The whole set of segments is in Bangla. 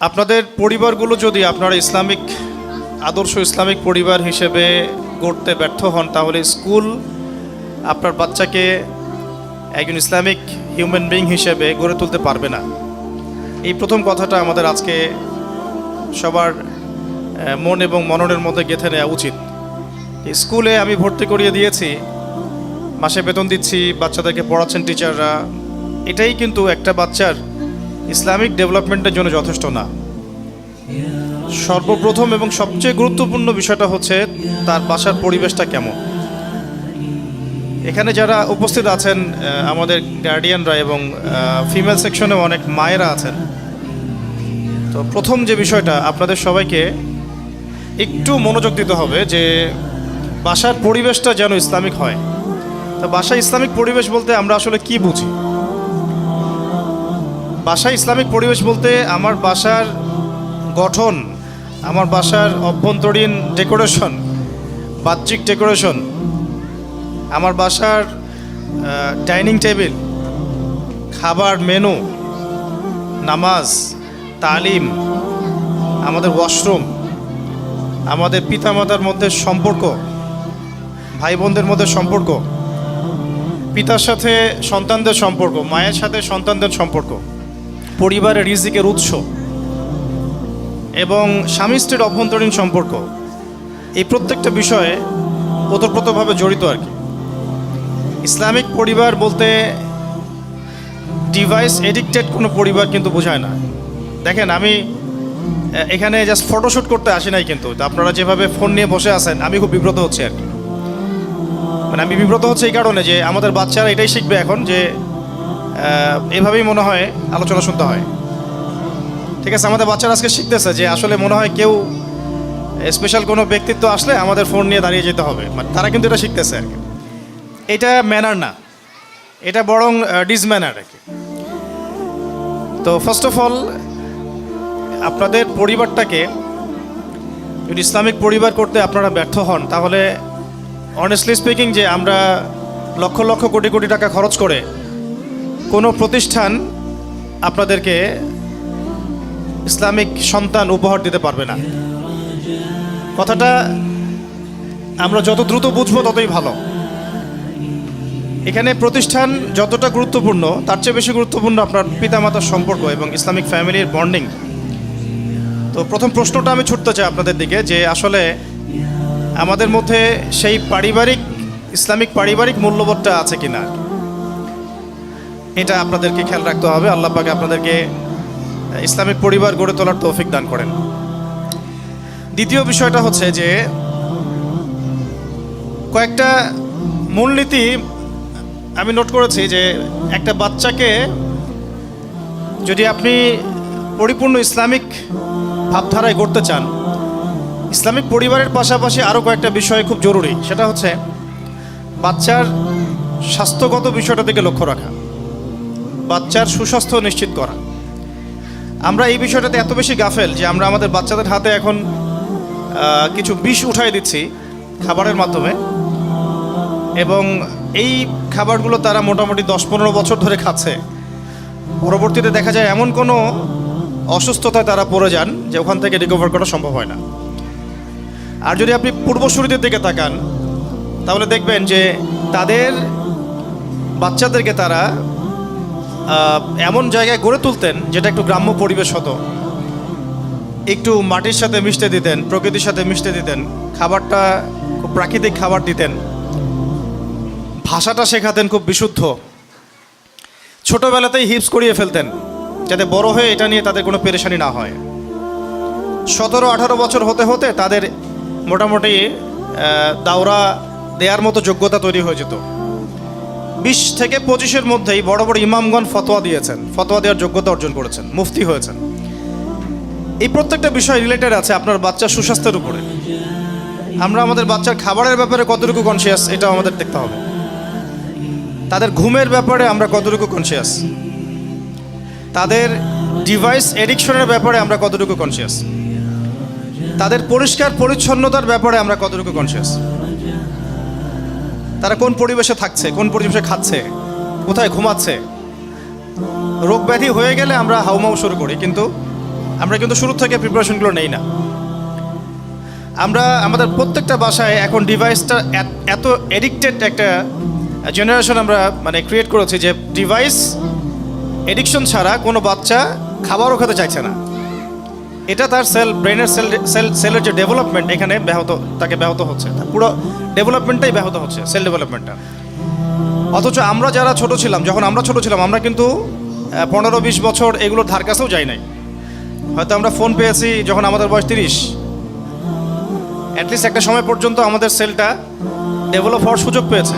আপনাদের পরিবারগুলো যদি আপনারা ইসলামিক আদর্শ ইসলামিক পরিবার হিসেবে গড়তে ব্যর্থ হন, তাহলে স্কুল আপনার বাচ্চাকে একজন ইসলামিক হিউম্যান বিইং হিসেবে গড়ে তুলতে পারবে না। এই প্রথম কথাটা আমাদের আজকে সবার মন এবং মননের মধ্যে গেঁথে নেওয়া উচিত। স্কুলে আমি ভর্তি করিয়ে দিয়েছি, মাসে বেতন দিচ্ছি, বাচ্চাদেরকে পড়াচ্ছেন টিচাররা, এটাই কিন্তু একটা বাচ্চার ইসলামিক ডেভেলপমেন্টের জন্য যথেষ্ট না। সর্বপ্রথম এবং সবচেয়ে গুরুত্বপূর্ণ বিষয়টা হচ্ছে তার বাসার পরিবেশটা কেমন। এখানে যারা উপস্থিত আছেন আমাদের গার্ডিয়ানরা এবং ফিমেল সেকশনেও অনেক মায়েরা আছেন। তো প্রথম যে বিষয়টা আপনাদের সবাইকে একটু মনোযোগ দিতে হবে যে বাসার পরিবেশটা যেন ইসলামিক হয়। তো বাসায় ইসলামিক পরিবেশ বলতে আমরা আসলে কি বুঝি? বাসায় ইসলামিক পরিবেশ বলতে আমার বাসার গঠন, আমার বাসার অভ্যন্তরীণ ডেকোরেশন, বাহ্যিক ডেকোরেশন, আমার বাসার ডাইনিং টেবিল, খাবার মেনু, নামাজ, তালিম, আমাদের ওয়াশরুম, আমাদের পিতামাতার মধ্যে সম্পর্ক, ভাই বোনদের মধ্যে সম্পর্ক, পিতার সাথে সন্তানদের সম্পর্ক, মায়ের সাথে সন্তানদের সম্পর্ক, পরিবারের রিজিকের উৎস এবং স্বামী স্ত্রীর অভ্যন্তরীণ সম্পর্ক, এই প্রত্যেকটা বিষয়ে ওতপ্রোতভাবে জড়িত আর কি। ইসলামিক পরিবার বলতে ডিভাইস এডিক্টেড কোনো পরিবার কিন্তু বোঝায় না। দেখেন, আমি এখানে জাস্ট ফটোশ্যুট করতে আসি নাই, কিন্তু আপনারা যেভাবে ফোন নিয়ে বসে আছেন আমি খুব বিব্রত হচ্ছি আর কি। মানে আমি বিব্রত হচ্ছে এই কারণে যে আমাদের বাচ্চারা এটাই শিখবে এখন যে এভাবেই মনে হয় আলোচনা শুনতে হয়। ঠিক আছে, আমাদের বাচ্চারা আজকে শিখতেছে যে আসলে মনে হয় কেউ স্পেশাল কোনো ব্যক্তিত্ব আসলে আমাদের ফোন নিয়ে দাঁড়িয়ে যেতে হবে। মানে তারা কিন্তু এটা শিখতেছে আর কি। এটা ম্যানার না, এটা বরং ডিসম্যানার আর কি। তো ফার্স্ট অফ অল আপনাদের পরিবারটাকে যদি ইসলামিক পরিবার করতে আপনারা ব্যর্থ হন, তাহলে অনেস্টলি স্পিকিং যে আমরা লক্ষ লক্ষ কোটি কোটি টাকা খরচ করে কোনো প্রতিষ্ঠান আপনাদেরকে ইসলামিক সন্তান উপহার দিতে পারবে না। কথাটা আমরা যত দ্রুত বুঝবো ততই ভালো। এখানে প্রতিষ্ঠান যতটা গুরুত্বপূর্ণ তার চেয়ে বেশি গুরুত্বপূর্ণ আপনার পিতামাতার সম্পর্ক এবং ইসলামিক ফ্যামিলির বন্ডিং। তো প্রথম প্রশ্নটা আমি ছুটতে চাই আপনাদের দিকে যে আসলে আমাদের মধ্যে সেই ইসলামিক পারিবারিক মূল্যবোধটা আছে কিনা, এটা আপনাদেরকে খেয়াল রাখতে হবে। আল্লাহ পাক আপনাদেরকে ইসলামিক পরিবার গড়ে তোলার তৌফিক দান করেন। দ্বিতীয় বিষয়টা হচ্ছে যে কয়েকটা মূলনীতি আমি নোট করেছি যে একটা বাচ্চাকে যদি আপনি পরিপূর্ণ ইসলামিক ভাবধারায় গড়তে চান, ইসলামিক পরিবারের পাশাপাশি আরও কয়েকটা বিষয় খুব জরুরি। সেটা হচ্ছে বাচ্চার স্বাস্থ্যগত বিষয়টা দিকে লক্ষ্য রাখা, বাচ্চার সুস্বাস্থ্য নিশ্চিত করা। আমরা এই বিষয়টাতে এত বেশি গাফেল যে আমরা আমাদের বাচ্চাদের হাতে এখন কিছু বিষ উঠাই দিচ্ছি খাবারের মাধ্যমে, এবং এই খাবারগুলো তারা মোটামুটি 10-15 বছর ধরে খাচ্ছে। পরবর্তীতে দেখা যায় এমন কোনো অসুস্থতায় তারা পড়ে যান যে ওখান থেকে রিকভার করা সম্ভব হয় না। আর যদি আপনি পূর্বসূরিদের দিকে তাকান তাহলে দেখবেন যে তাদের বাচ্চাদেরকে তারা এমন জায়গায় গড়ে তুলতেন যেটা একটু গ্রাম্য পরিবেশ হতো, একটু মাটির সাথে মিশতে দিতেন, প্রকৃতির সাথে মিশতে দিতেন, খাবারটা খুব প্রাকৃতিক খাবার দিতেন, ভাষাটা শেখাতেন খুব বিশুদ্ধ, ছোটোবেলাতেই হিপস করিয়ে ফেলতেন যাতে বড় হয়ে এটা নিয়ে তাদের কোনো পেরেশানি না হয়। 17-18 বছর হতে হতে তাদের মোটামুটি দাওরা দেওয়ার মতো যোগ্যতা তৈরি হয়ে যেত। 20 থেকে 25-এর মধ্যেই বড় বড় ইমামগণ ফতোয়া দিয়েছেন, ফতোয়া দেওয়ার যোগ্যতা অর্জন করেছেন, মুফতি হয়েছেন। এই প্রত্যেকটা বিষয় রিলেটেড আছে আপনার বাচ্চার সুস্বাস্থ্যের উপরে। আমরা আমাদের বাচ্চার খাবারের ব্যাপারে কতটুকু কনসিয়াস এটাও আমাদের দেখতে হবে। তাদের ঘুমের ব্যাপারে আমরা কতটুকু কনসিয়াস, তাদের ডিভাইস এডিকশনের ব্যাপারে আমরা কতটুকু কনসিয়াস, তাদের পরিষ্কার পরিচ্ছন্নতার ব্যাপারে আমরা কতটুকু কনসিয়াস, তারা কোন পরিবেশে থাকছে, কোন পরিবেশে খাচ্ছে, কোথায় ঘুমাচ্ছে। রোগ ব্যাধি হয়ে গেলে আমরা হাউমাউ শুরু করি, কিন্তু আমরা কিন্তু শুরু থেকে প্রিপারেশনগুলো নেই না। আমরা আমাদের প্রত্যেকটা বাসায় এখন ডিভাইসটা এত এডিক্টেড একটা জেনারেশন আমরা মানে ক্রিয়েট করেছি যে ডিভাইস এডিকশন ছাড়া কোনো বাচ্চা খাবারও খেতে চাইছে না। এটা তার ব্রেনের সেলের যে ডেভেলপমেন্ট এখানে ব্যাহত হচ্ছে, তার পুরো ডেভেলপমেন্টটাই ব্যাহত হচ্ছে, সেল ডেভেলপমেন্টটা। অথচ আমরা যারা ছোট ছিলাম, যখন আমরা ছোট ছিলাম, আমরা কিন্তু 15-20 বছর এগুলোর ধার কাছেও যাই নাই। হয়তো আমরা ফোন পেয়েছি যখন আমাদের বয়স 30। অ্যাটলিস্ট একটা সময় পর্যন্ত আমাদের সেলটা ডেভেলপ হওয়ার সুযোগ পেয়েছে।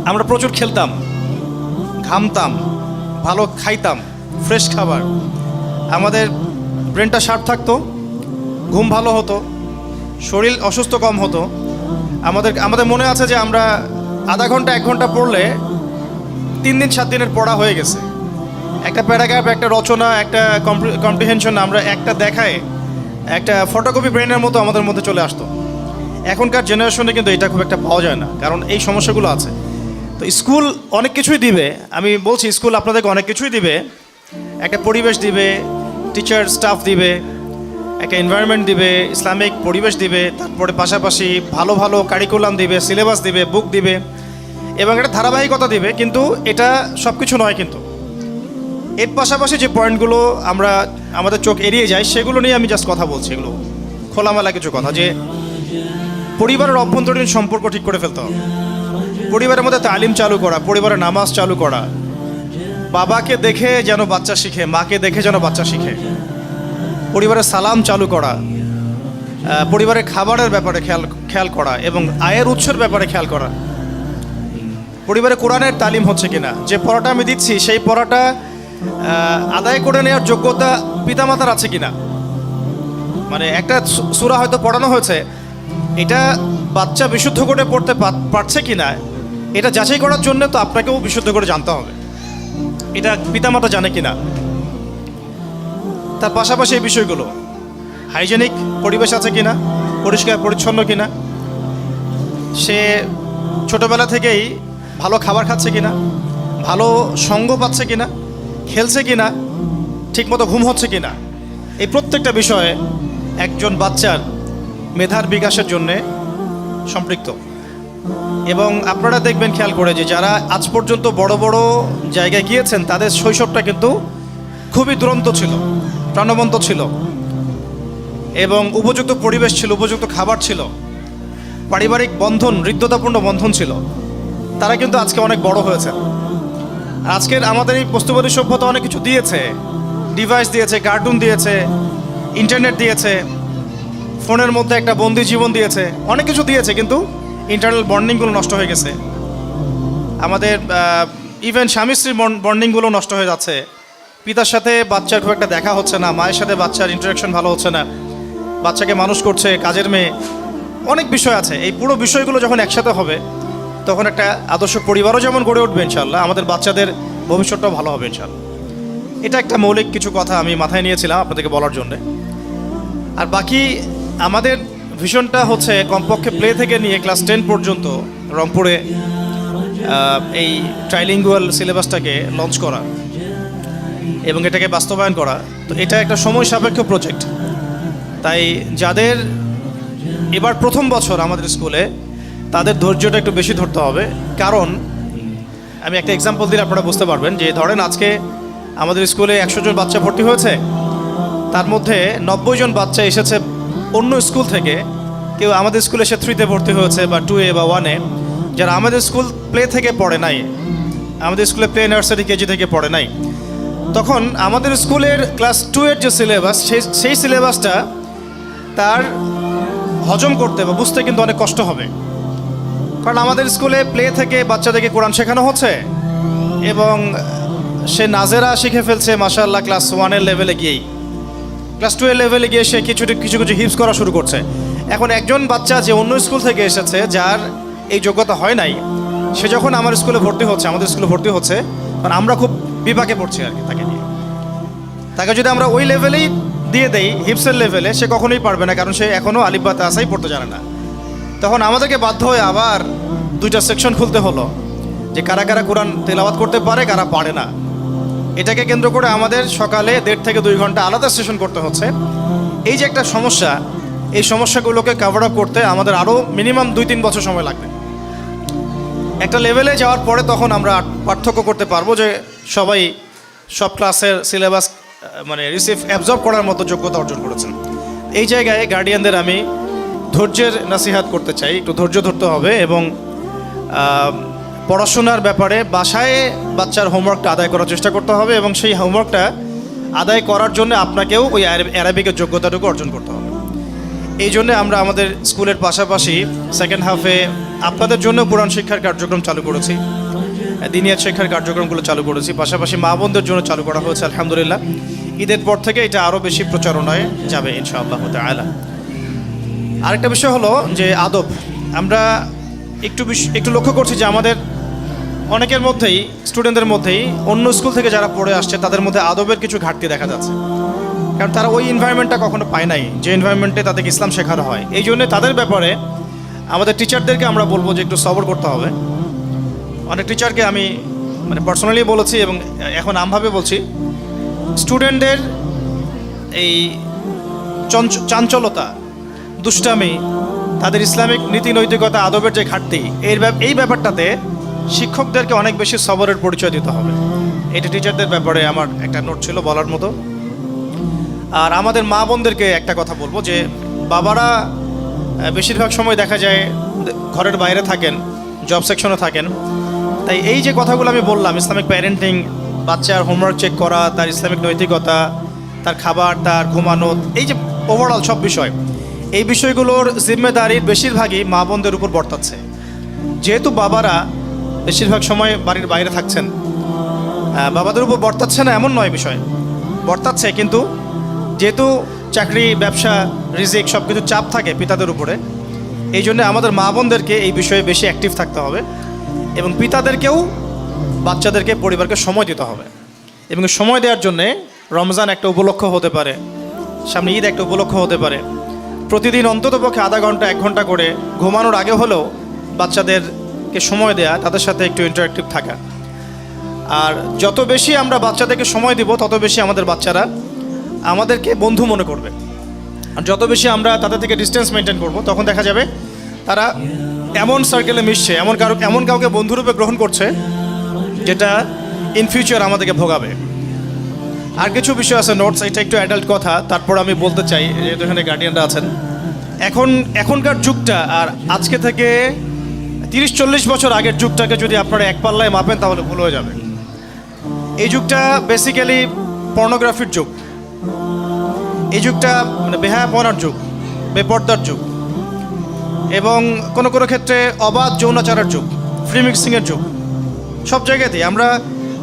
আমরা প্রচুর খেলতাম, ঘামতাম, ভালো খাইতাম, ফ্রেশ খাবার, আমাদের ব্রেনটা শার্প থাকতো, ঘুম ভালো হতো, শরীর অসুস্থ কম হতো। আমাদের মনে আছে যে আমরা আধা ঘন্টা 1 ঘন্টা পড়লে 3 দিন 7 দিনের পড়া হয়ে গেছে। একটা প্যারাগ্রাফ, একটা রচনা, একটা কম্প্রিহেনশন আমরা একটা দেখায় একটা ফটোকপি ব্রেনের মতো আমাদের মধ্যে চলে আসতো। এখনকার জেনারেশনে কিন্তু এটা খুব একটা পাওয়া যায় না, কারণ এই সমস্যাগুলো আছে। তো স্কুল অনেক কিছুই দিবে, আমি বলছি স্কুল আপনাদেরকে অনেক কিছুই দিবে। একটা পরিবেশ দিবে, টিচার স্টাফ দিবে, একটা এনভায়রনমেন্ট দিবে, ইসলামিক পরিবেশ দিবে, তারপরে পাশাপাশি ভালো ভালো কারিকুলাম দিবে, সিলেবাস দিবে, বুক দিবে, এবং একটা ধারাবাহিকতা দিবে। কিন্তু এটা সব কিছু নয়। কিন্তু এর পাশাপাশি যে পয়েন্টগুলো আমরা আমাদের চোখ এড়িয়ে যায়, সেগুলো নিয়ে আমি জাস্ট কথা বলছি। এগুলো খোলামেলা কিছু কথা, যে পরিবারের অভ্যন্তরীণ সম্পর্ক ঠিক করে ফেলতে হবে, পরিবারের মধ্যে তালিম চালু করা, পরিবারের নামাজ চালু করা, বাবাকে দেখে যেন বাচ্চা শিখে, মাকে দেখে যেন বাচ্চা শিখে, পরিবারের সালাম চালু করা, পরিবারের খাবারের ব্যাপারে খেয়াল করা, এবং আয়ের উৎসের ব্যাপারে খেয়াল করা, পরিবারে কোরআনের তালিম হচ্ছে কিনা, যে পড়াটা আমি দিচ্ছি সেই পড়াটা আদায় করে নেওয়ার যোগ্যতা পিতামাতার আছে কিনা। মানে একটা সূরা হয়তো পড়ানো হয়েছে, এটা বাচ্চা বিশুদ্ধ করে পড়তে পারছে কিনা, এটা যাচাই করার জন্য তো আপনাকেও বিশুদ্ধ করে জানতে হবে এটা পিতামাতা জানে কিনা। তার পাশাপাশি এই বিষয়গুলো, হাইজেনিক পরিবেশ আছে কিনা, পরিষ্কার পরিচ্ছন্ন কিনা, সে ছোটবেলা থেকেই ভালো খাবার খাচ্ছে কিনা, ভালো সঙ্গ পাচ্ছে কিনা, খেলছে কিনা, ঠিকমতো ঘুম হচ্ছে কিনা, এই প্রত্যেকটা বিষয়ে একজন বাচ্চার মেধার বিকাশের জন্যে সম্পৃক্ত। এবং আপনারা দেখবেন খেয়াল করে যে যারা আজ পর্যন্ত বড় বড় জায়গায় গিয়েছেন, তাদের শৈশবটা কিন্তু খুবই দুরন্ত ছিল, প্রাণবন্ত ছিল, এবং উপযুক্ত পরিবেশ ছিল, উপযুক্ত খাবার ছিল, পারিবারিক বন্ধন, হৃদ্যতাপূর্ণ বন্ধন ছিল। তারা কিন্তু আজকে অনেক বড় হয়েছে। আজকের আমাদের এই বস্তুবাদী সভ্যতা অনেক কিছু দিয়েছে, ডিভাইস দিয়েছে, কার্টুন দিয়েছে, ইন্টারনেট দিয়েছে, ফোনের মধ্যে একটা বন্দি জীবন দিয়েছে, অনেক কিছু দিয়েছে, কিন্তু ইন্টারনাল বন্ডিংগুলো নষ্ট হয়ে গেছে। আমাদের ইভেন স্বামী স্ত্রীর বন্ডিংগুলো নষ্ট হয়ে যাচ্ছে। পিতার সাথে বাচ্চার খুব একটা দেখা হচ্ছে না, মায়ের সাথে বাচ্চার ইন্টারাকশন ভালো হচ্ছে না, বাচ্চাকে মানুষ করছে কাজের মেয়ে, অনেক বিষয় আছে। এই পুরো বিষয়গুলো যখন একসাথে হবে, তখন একটা আদর্শ পরিবারও যেমন গড়ে উঠবে ইনশাল্লাহ, আমাদের বাচ্চাদের ভবিষ্যৎটাও ভালো হবে ইনশাল্লাহ। এটা একটা মৌলিক কিছু কথা আমি মাথায় নিয়েছিলাম আপনাদেরকে বলার জন্যে। আর বাকি আমাদের ভিশনটা হচ্ছে কমপক্ষে প্লে থেকে নিয়ে ক্লাস 10 পর্যন্ত রংপুরে এই ট্রাইলিঙ্গুয়াল সিলেবাসটাকে লঞ্চ করা এবং এটাকে বাস্তবায়ন করা। তো এটা একটা সময় সাপেক্ষ প্রজেক্ট। তাই যাদের এবার প্রথম বছর আমাদের স্কুলে, তাদের ধৈর্যটা একটু বেশি ধরতে হবে। কারণ আমি একটা এক্সাম্পল দিলে আপনারা বুঝতে পারবেন, যে ধরেন আজকে আমাদের স্কুলে 100 জন বাচ্চা ভর্তি হয়েছে, তার মধ্যে 90 জন বাচ্চা এসেছে অন্য স্কুল থেকে। কেউ আমাদের স্কুলে এসে 3-তে ভর্তি হয়েছে, বা 2-এ বা 1-এ, যারা আমাদের স্কুল প্লে থেকে পড়ে নাই, আমাদের স্কুলে প্লে নার্সারি কেজি থেকে পড়ে নাই। তখন আমাদের স্কুলের ক্লাস 2-এর যে সিলেবাস, সেই সিলেবাসটা তার হজম করতে বা বুঝতে কিন্তু অনেক কষ্ট হবে। কারণ আমাদের স্কুলে প্লে থেকে বাচ্চাদেরকে কোরআন শেখানো হচ্ছে, এবং সে নাজেরা শিখে ফেলছে মাশাআল্লাহ ক্লাস 1-এর লেভেলে গিয়েই। ক্লাস 2-এর লেভেলে গিয়ে সে কিছু কিছু হিপস করা শুরু করছে। এখন একজন বাচ্চা যে অন্য স্কুল থেকে এসেছে, যার এই যোগ্যতা হয় নাই, সে যখন আমার স্কুলে ভর্তি হচ্ছে, আমাদের স্কুলে ভর্তি হচ্ছে, কারণ আমরা খুব বিপাকে পড়ছি আর কি তাকে নিয়ে। তাকে যদি আমরা ওই লেভেলেই দিয়ে দেই, হিপসের লেভেলে, সে কখনোই পারবে না, কারণ সে এখনও আলিফ বা তাসাই পড়তে জানে না। তখন আমাদেরকে বাধ্য হয়ে আবার 2টা সেকশন খুলতে হলো, যে কারা কারা কোরআন তেলাওয়াত করতে পারে, কারা পারে না। এটাকে কেন্দ্র করে আমাদের সকালে 1.5 থেকে 2 ঘন্টা আলাদা সেশন করতে হচ্ছে। এই যে একটা সমস্যা, এই সমস্যাগুলোকে কভার আপ করতে আমাদের আরও মিনিমাম 2-3 বছর সময় লাগবে। একটা লেভেলে যাওয়ার পরে তখন আমরা পার্থক্য করতে পারবো যে সবাই সব ক্লাসের সিলেবাস মানে অ্যাবজর্ব করার মতো যোগ্যতা অর্জন করেছেন। এই জায়গায় গার্ডিয়ানদের আমি ধৈর্যের নাসিহাত করতে চাই, একটু ধৈর্য ধরতে হবে এবং পড়াশোনার ব্যাপারে বাসায় বাচ্চার হোমওয়ার্কটা আদায় করার চেষ্টা করতে হবে এবং সেই হোমওয়ার্কটা আদায় করার জন্য আপনাকেও ওই অ্যারাবিকের যোগ্যতাটুকু অর্জন করতে হবে। এই জন্য আমরা আমাদের স্কুলের পাশাপাশি সেকেন্ড হাফে আপনাদের জন্য কোরআন শিক্ষার কার্যক্রম চালু করেছি, দিনিয়াত শিক্ষার কার্যক্রমগুলো চালু করেছি, পাশাপাশি মা বোনদের জন্য চালু করা হয়েছে আলহামদুলিল্লাহ। ঈদের পর থেকে এটা আরও বেশি প্রচারণায় যাবে ইনশাআল্লাহ তাআলা। আরেকটা বিষয় হলো যে আদব। আমরা একটু লক্ষ্য করছি যে আমাদের অনেকের মধ্যেই, স্টুডেন্টদের মধ্যেই অন্য স্কুল থেকে যারা পড়ে আসছে তাদের মধ্যে আদবের কিছু ঘাটতি দেখা যাচ্ছে, কারণ তারা ওই এনভায়রনমেন্টটা কখনো পায় নাই যে এনভায়রনমেন্টে তাদেরকে ইসলাম শেখানো হয়। এই জন্য তাদের ব্যাপারে আমাদের টিচারদেরকে আমরা বলবো যে একটু সবর করতে হবে। অনেক টিচারকে আমি মানে পার্সোনালি বলেছি এবং এখন আমভাবে বলছি, স্টুডেন্টদের এই চাঞ্চলতা, দুষ্টামি, তাদের ইসলামিক নীতি নৈতিকতা, আদবের যে ঘাটতি, এই ব্যাপারটাতে শিক্ষকদেরকে অনেক বেশি সবরের পরিচয় দিতে হবে। এটা টিচারদের ব্যাপারে আমার একটা নোট ছিল বলার মতো। আর আমাদের মা বোনদেরকে একটা কথা বলবো যে বাবারা বেশিরভাগ সময় দেখা যায় ঘরের বাইরে থাকেন, জব সেকশনে থাকেন। তাই এই যে কথাগুলো আমি বললাম, ইসলামিক প্যারেন্টিং, বাচ্চার হোমওয়ার্ক চেক করা, তার ইসলামিক নৈতিকতা, তার খাবার, তার ঘুমানো, এই যে ওভারঅল সব বিষয়, এই বিষয়গুলোর জিম্মেদারির বেশিরভাগই মা বোনদের উপর বর্তাচ্ছে। যেহেতু বাবারা বেশিরভাগ সময় বাড়ির বাইরে থাকছেন, বাবাদের উপর বর্তাচ্ছে না এমন নয়, বিষয় বর্তাচ্ছে, কিন্তু যেহেতু চাকরি, ব্যবসা, রিজিক সব কিছু চাপ থাকে পিতাদের উপরে, এই জন্য আমাদের মা বোনদেরকে এই বিষয়ে বেশি অ্যাক্টিভ থাকতে হবে এবং পিতাদেরকেও বাচ্চাদেরকে, পরিবারকে সময় দিতে হবে। এবং সময় দেওয়ার জন্যে রমজান একটা উপলক্ষ হতে পারে, সামনে ঈদ একটা উপলক্ষ হতে পারে। প্রতিদিন অন্ততপক্ষে আধা ঘন্টা 1 ঘন্টা করে ঘুমানোর আগে হলেও বাচ্চাদেরকে সময় দেয়া, তাদের সাথে একটু ইন্টারেক্টিভ থাকা। আর যত বেশি আমরা বাচ্চাদেরকে সময় দিব তত বেশি আমাদের বাচ্চারা আমাদেরকে বন্ধু মনে করবে। আর যত বেশি আমরা তাদের থেকে ডিস্টেন্স মেনটেন করব, তখন দেখা যাবে তারা এমন সার্কেলে মিশছে, এমন কাউকে বন্ধুরূপে গ্রহণ করছে যেটা ইন ফিউচার আমাদেরকে ভোগাবে। আর কিছু বিষয় আছে নোটস, এটা একটু অ্যাডাল্ট কথা, তারপর আমি বলতে চাই, যেহেতু এখানে গার্ডিয়ানরা আছেন, এখনকার যুগটা আর আজকে থেকে 30-40 বছর আগের যুগটাকে যদি আপনারা এক পাল্লায় মাপেন তাহলে ভুল হয়ে যাবে। এই যুগটা বেসিক্যালি পর্নোগ্রাফির যুগ, এই যুগটা মানে বেহায়াপনার যুগ, বেপর্দার যুগ এবং কোনো কোনো ক্ষেত্রে অবাধ যৌনাচারের যুগ, ফ্রি মিক্সিংয়ের যুগ। সব জায়গাতেই আমরা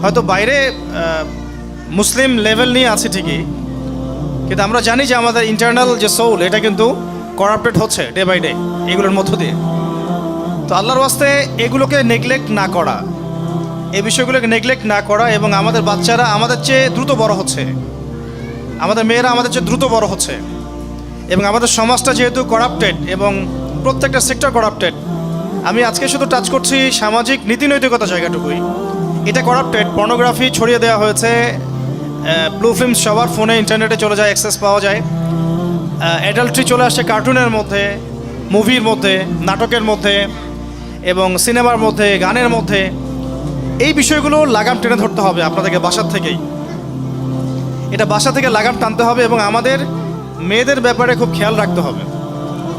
হয়তো বাইরে মুসলিম লেভেল নিয়ে আছি ঠিকই, কিন্তু আমরা জানি যে আমাদের ইন্টারনাল যে সোল, এটা কিন্তু করাপ্টেড হচ্ছে ডে বাই ডে এগুলোর মধ্য দিয়ে। তো আল্লাহর ওয়াস্তে এগুলোকে নেগলেক্ট না করা, এই বিষয়গুলোকে নেগলেক্ট না করা, এবং আমাদের বাচ্চারা আমাদের চেয়ে দ্রুত বড় হচ্ছে, আমাদের মেয়েরা আমাদের চেয়ে দ্রুত বড় হচ্ছে, এবং আমাদের সমাজটা যেহেতু করাপ্টেড এবং প্রত্যেকটা সেক্টর করাপ্টেড, আমি আজকে শুধু টাচ করছি সামাজিক নীতি নৈতিকতা জায়গাটুকুই, এটা করাপ্টেড। পর্নোগ্রাফি ছড়িয়ে দেওয়া হয়েছে, ব্লু ফিল্ম সবার ফোনে, ইন্টারনেটে চলে যায়, অ্যাক্সেস পাওয়া যায়। অ্যাডাল্ট্রি চলে আসছে কার্টুনের মধ্যে, মুভির মধ্যে, নাটকের মধ্যে এবং সিনেমার মধ্যে, গানের মধ্যে। এই বিষয়গুলো লাগাম টেনে ধরতে হবে আপনাদেরকে বাসার থেকেই, এটা বাসা থেকে লাগাম টানতে হবে এবং আমাদের মেয়েদের ব্যাপারে খুব খেয়াল রাখতে হবে।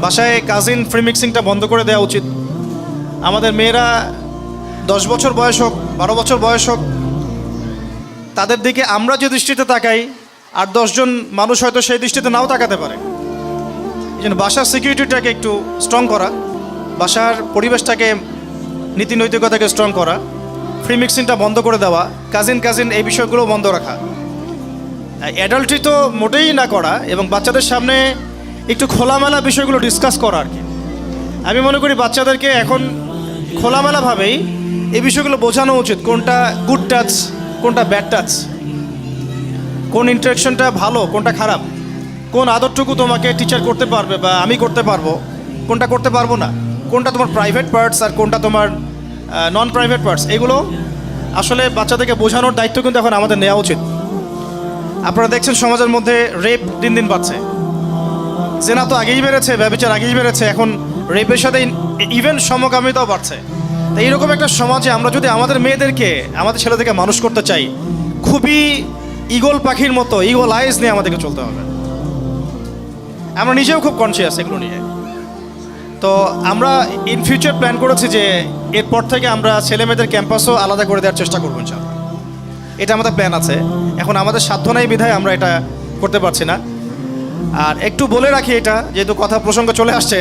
বাসায় কাজিন ফ্রি মিক্সিংটা বন্ধ করে দেওয়া উচিত। আমাদের মেয়েরা 10 বছর বয়স হোক, 12 বছর বয়স হোক, তাদের দিকে আমরা যে দৃষ্টিতে তাকাই আর 10 জন মানুষ হয়তো সেই দৃষ্টিতে নাও তাকাতে পারে। এই জন্য বাসার সিকিউরিটিটাকে একটু স্ট্রং করা, বাসার পরিবেশটাকে, নীতি নৈতিকতাকে স্ট্রং করা, ফ্রি মিক্সিংটা বন্ধ করে দেওয়া, কাজিন এই বিষয়গুলো বন্ধ রাখা, অ্যাডাল্ট্রি তো মোটেই না করা, এবং বাচ্চাদের সামনে একটু খোলামেলা বিষয়গুলো ডিসকাস করা আর কি। আমি মনে করি বাচ্চাদেরকে এখন খোলামেলাভাবেই এই বিষয়গুলো বোঝানো উচিত, কোনটা গুড টাচ, কোনটা ব্যাড টাচ, কোন ইন্টারেকশনটা ভালো, কোনটা খারাপ, কোন আদরটুকু তোমাকে টিচার করতে পারবে বা আমি করতে পারবো, কোনটা করতে পারবো না, কোনটা তোমার প্রাইভেট পার্টস আর কোনটা তোমার নন প্রাইভেট পার্টস, এগুলো আসলে বাচ্চাদেরকে বোঝানোর দায়িত্ব কিন্তু এখন আমাদের নেওয়া উচিত। আপনারা দেখছেন সমাজের মধ্যে রেপ দিন দিন বাড়ছে, জেনা তো আগেই বেড়েছে, ব্যভিচার আগেই বেড়েছে, এখন রেপের সাথে ইভেন সমকামিতাও বাড়ছে। তাই এইরকম একটা সমাজে আমরা যদি আমাদের মেয়েদেরকে, আমাদের ছেলেদেরকে মানুষ করতে চাই, খুবই ঈগল পাখির মতো ঈগল আইজ নিয়ে আমাদেরকে চলতে হবে। আমরা নিজেও খুব কনসিয়াস এগুলো নিয়ে। তো আমরা ইন ফিউচার প্ল্যান করেছি যে এরপর থেকে আমরা ছেলে মেয়েদের ক্যাম্পাসও আলাদা করে দেওয়ার চেষ্টা করবো ইনশাআল্লাহ। এটা আমাদের প্ল্যান আছে, এখন আমাদের সাধ্য নাই বিধায় আমরা এটা করতে পারছি না। আর একটু বলে রাখি, এটা যেহেতু কথা প্রসঙ্গ চলে আসছে,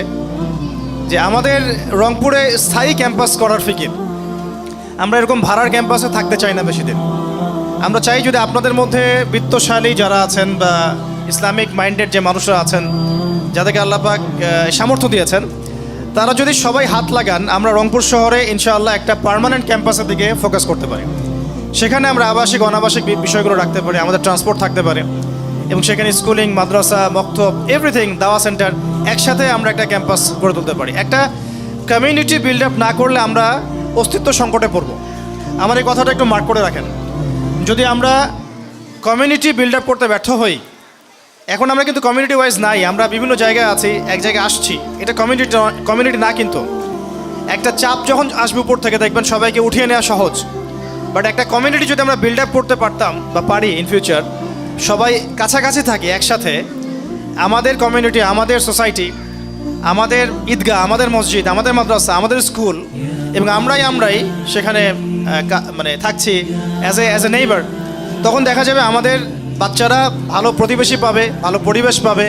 যে আমাদের রংপুরে স্থায়ী ক্যাম্পাস করার ফিকির, আমরা এরকম ভাড়ার ক্যাম্পাসে থাকতে চাই না বেশি দিন। আমরা চাই যদি আপনাদের মধ্যে বিত্তশালী যারা আছেন বা ইসলামিক মাইন্ডেড যে মানুষরা আছেন, যাদেরকে আল্লাহ পাক সামর্থ্য দিয়েছেন, তারা যদি সবাই হাত লাগান, আমরা রংপুর শহরে ইনশাআল্লাহ একটা পার্মানেন্ট ক্যাম্পাসের দিকে ফোকাস করতে পারি। সেখানে আমরা আবাসিক অনাবাসিক বিষয়গুলো রাখতে পারি, আমাদের ট্রান্সপোর্ট থাকতে পারে, এবং সেখানে স্কুলিং, মাদ্রাসা, মক্তব, এভরিথিং, দাওয়া সেন্টার একসাথে আমরা একটা ক্যাম্পাস গড়ে তুলতে পারি। একটা কমিউনিটি বিল্ড আপ না করলে আমরা অস্তিত্ব সংকটে পড়ব। আমার এই কথাটা একটু মার্ক করে রাখেন। যদি আমরা কমিউনিটি বিল্ড আপ করতে ব্যর্থ হই, এখন আমরা কিন্তু কমিউনিটি ওয়াইজ নাই, আমরা বিভিন্ন জায়গায় আছি, এক জায়গায় আসছি, এটা কমিউনিটি না। কিন্তু একটা চাপ যখন আসবে উপর থেকে, দেখবেন সবাইকে উঠিয়ে নেওয়া সহজ। বাট একটা কমিউনিটি যদি আমরা বিল্ড আপ করতে পারতাম বা পারি ইন ফিউচার, সবাই কাছাকাছি থাকি একসাথে, আমাদের কমিউনিটি, আমাদের সোসাইটি, আমাদের ঈদগাহ, আমাদের মসজিদ, আমাদের মাদ্রাসা, আমাদের স্কুল, এবং আমরাই সেখানে মানে থাকছি অ্যাজ এ নেইবার, তখন দেখা যাবে আমাদের বাচ্চারা ভালো প্রতিবেশী পাবে, ভালো পরিবেশ পাবে।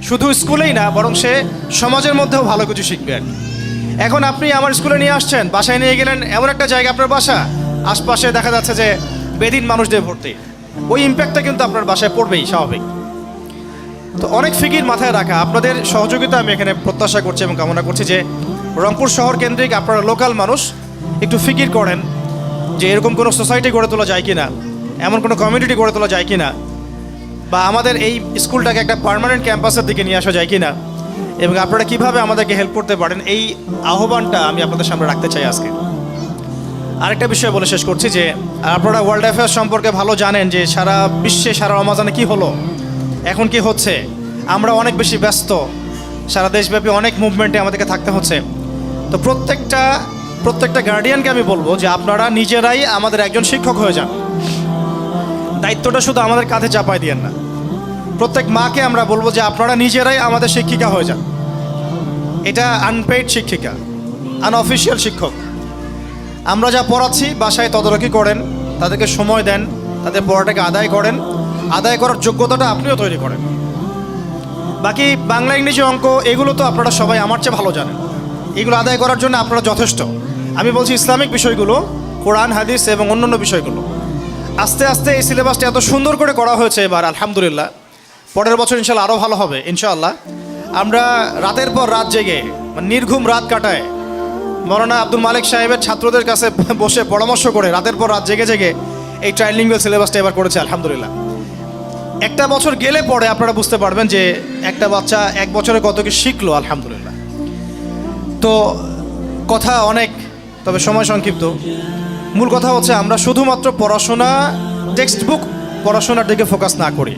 শুধু স্কুলেই না, বরং সে সমাজের মধ্যেও ভালো কিছু শিখবে আর কি। এখন আপনি আমার স্কুলে নিয়ে আসছেন, বাসায় নিয়ে গেলেন, এমন একটা জায়গা আপনার বাসা, আশপাশে দেখা যাচ্ছে যে বেদিন মানুষদের ভর্তি, ওই ইম্প্যাক্টটা কিন্তু আপনার বাসায় পড়বেই স্বাভাবিক। তো অনেক ফিকির মাথায় রাখা, আপনাদের সহযোগিতা আমি এখানে প্রত্যাশা করছি এবং কামনা করছি যে রংপুর শহর কেন্দ্রিক আপনারা লোকাল মানুষ একটু ফিকির করেন যে এরকম কোনো সোসাইটি গড়ে তোলা যায় কি না, এমন কোনো কমিউনিটি গড়ে তোলা যায় কি না, বা আমাদের এই স্কুলটাকে একটা পার্মানেন্ট ক্যাম্পাসের দিকে নিয়ে আসা যায় কি না, এবং আপনারা কীভাবে আমাদেরকে হেল্প করতে পারেন, এই আহ্বানটা আমি আপনাদের সামনে রাখতে চাই আজকে। আরেকটা বিষয় বলে শেষ করছি যে আপনারা ওয়ার্ল্ড অ্যাফেয়ার্স সম্পর্কে ভালো জানেন যে সারা বিশ্বে, সারা রমাজানে কি হলো, এখন কি হচ্ছে। আমরা অনেক বেশি ব্যস্ত, সারা দেশব্যাপী অনেক মুভমেন্টে আমাদেরকে থাকতে হচ্ছে। তো প্রত্যেকটা গার্ডিয়ানকে আমি বলবো যে আপনারা নিজেরাই আমাদের একজন শিক্ষক হয়ে যান, দায়িত্বটা শুধু আমাদের কাঁধে চাপাই দিয়েন না। প্রত্যেক মাকে আমরা বলবো যে আপনারা নিজেরাই আমাদের শিক্ষিকা হয়ে যান। এটা আনপেইড শিক্ষিকা, আনঅফিসিয়াল শিক্ষক। আমরা যা পড়াচ্ছি বাসায় তদারকি করেন, তাদেরকে সময় দেন, তাদের পড়াটাকে আদায় করেন, আদায় করার যোগ্যতাটা আপনিও তৈরি করেন। বাকি বাংলা, ইংরেজি, অঙ্ক এগুলো তো আপনারা সবাই আমার চেয়ে ভালো জানেন, এগুলো আদায় করার জন্য আপনারা যথেষ্ট। আমি বলছি ইসলামিক বিষয়গুলো, কোরআন, হাদিস এবং অন্যান্য বিষয়গুলো। আস্তে আস্তে এই সিলেবাসটা এত সুন্দর করে করা হয়েছে এবার, আলহামদুলিল্লাহ। পরের বছর ইনশাল্লাহ আরও ভালো হবে ইনশাআল্লাহ। আমরা রাতের পর রাত জেগে, মানে নির্ঘুম রাত কাটায়, মৌলানা আব্দুল মালিক সাহেবের ছাত্রদের কাছে বসে পরামর্শ করে রাতের পর রাত জেগে জেগে এই ট্রাইলিঙ্গুয়াল সিলেবাসটা এবার করেছে আলহামদুলিল্লাহ। একটা বছর গেলে পরে আপনারা বুঝতে পারবেন যে একটা বাচ্চা এক বছরে কত কি শিখলো আলহামদুলিল্লাহ। তো কথা অনেক, তবে সময় সংক্ষিপ্ত। মূল কথা হচ্ছে আমরা শুধুমাত্র পড়াশোনা, টেক্সট বুক পড়াশোনার দিকে ফোকাস না করি।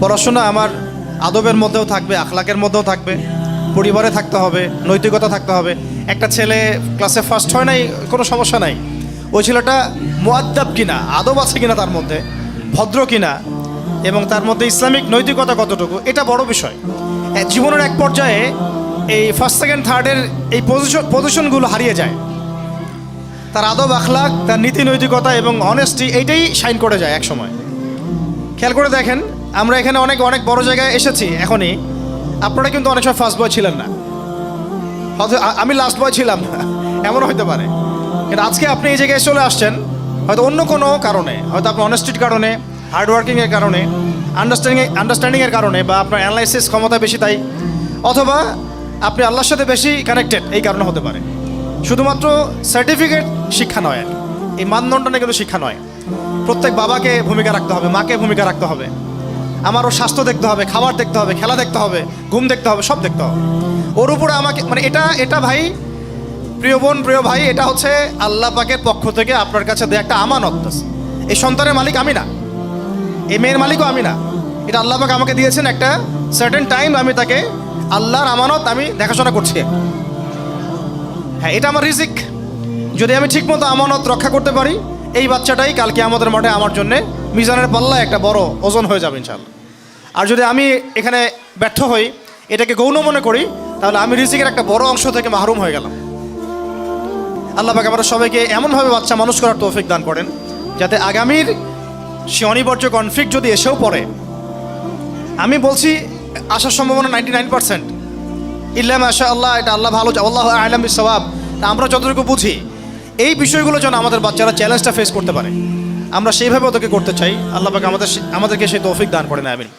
পড়াশোনা আমার আদবের মধ্যেও থাকবে, আখলাকের মধ্যেও থাকবে, পরিবারে থাকতে হবে, নৈতিকতা থাকতে হবে। একটা ছেলে ক্লাসে ফার্স্ট হয় নাই, কোনো সমস্যা নাই, ওই ছেলেটা মুআদ্দাব কিনা, আদব আছে কিনা তার মধ্যে, ভদ্র কিনা, এবং তার মধ্যে ইসলামিক নৈতিকতা কতটুকু, এটা বড় বিষয়। জীবনের এক পর্যায়ে এই ফার্স্ট, সেকেন্ড, থার্ডের এই পজিশনগুলো হারিয়ে যায়। তার আদব, আখলাক, তার নীতি নৈতিকতা এবং অনেস্টি, এইটাই শাইন করে যায় এক সময়। খেয়াল করে দেখেন, আমরা এখানে অনেক অনেক বড় জায়গায় এসেছি এখনই, আপনারা কিন্তু অনেক সময় ফার্স্ট বয় ছিলেন না, হয়তো আমি লাস্ট বয় ছিলাম, এমনও হতে পারে। কিন্তু আজকে আপনি এই জায়গায় চলে আসছেন হয়তো অন্য কোনো কারণে, হয়তো আপনার অনেস্টির কারণে, হার্ডওয়ার্কিংয়ের কারণে, আন্ডারস্ট্যান্ডিংয়ের কারণে, বা আপনার অ্যানালাইসিস ক্ষমতা বেশি তাই, অথবা আপনি আল্লাহর সাথে বেশি কানেক্টেড, এই কারণে হতে পারে। শুধুমাত্র সার্টিফিকেট শিক্ষা নয়, এই মানদণ্ডটা কিন্তু শিক্ষা নয়। প্রত্যেক বাবাকে ভূমিকা রাখতে হবে, মাকে ভূমিকা রাখতে হবে, আমারও স্বাস্থ্য দেখতে হবে, খাবার দেখতে হবে, খেলা দেখতে হবে, ঘুম দেখতে হবে, সব দেখতে হবে। ওর উপরে আমাকে, মানে এটা ভাই প্রিয় বোন, প্রিয় ভাই, এটা হচ্ছে আল্লাহ পাকের পক্ষ থেকে আপনার কাছে দেয়া একটা আমানত আছে। এই সন্তানের মালিক আমি না, এই মেয়ের মালিকও আমি না, এটা আল্লাহ পাক আমাকে দিয়েছেন একটা সার্টেন টাইম, আমি তাকে আল্লাহর আমানত আমি দেখাশোনা করছি। হ্যাঁ, এটা আমার রিজিক। যদি আমি ঠিকমতো আমানত রক্ষা করতে পারি, এই বাচ্চাটাই কালকে আমাদের মাঠে আমার জন্যে মিজানের পাল্লায় একটা বড় ওজন হয়ে যাবে ইনশাআল্লাহ। আর যদি আমি এখানে ব্যর্থ হই, এটাকে গৌণ মনে করি, তাহলে আমি রিজিকের একটা বড় অংশ থেকে মাহরুম হয়ে গেলাম। আল্লাহ পাক আমরা সবাইকে এমনভাবে বাচ্চা মানুষ করার তৌফিক দান করেন, যাতে আগামীর সে অনিবার্য কনফ্লিক্ট যদি এসেও পড়ে, আমি বলছি আসার সম্ভাবনা 99%, ইল্লা মাশা আল্লাহ, এটা আল্লাহ ভালো, আল্লাহু আ'লাম বিস-সাওয়াব। তা আমরা যতটুকু বুঝি, এই বিষয়গুলো যেন আমাদের বাচ্চারা চ্যালেঞ্জটা ফেস করতে পারে, আমরা সেইভাবে ওদেরকে করতে চাই। আল্লাহ পাক আমাদেরকে সেই তৌফিক দান করেন, আমিন।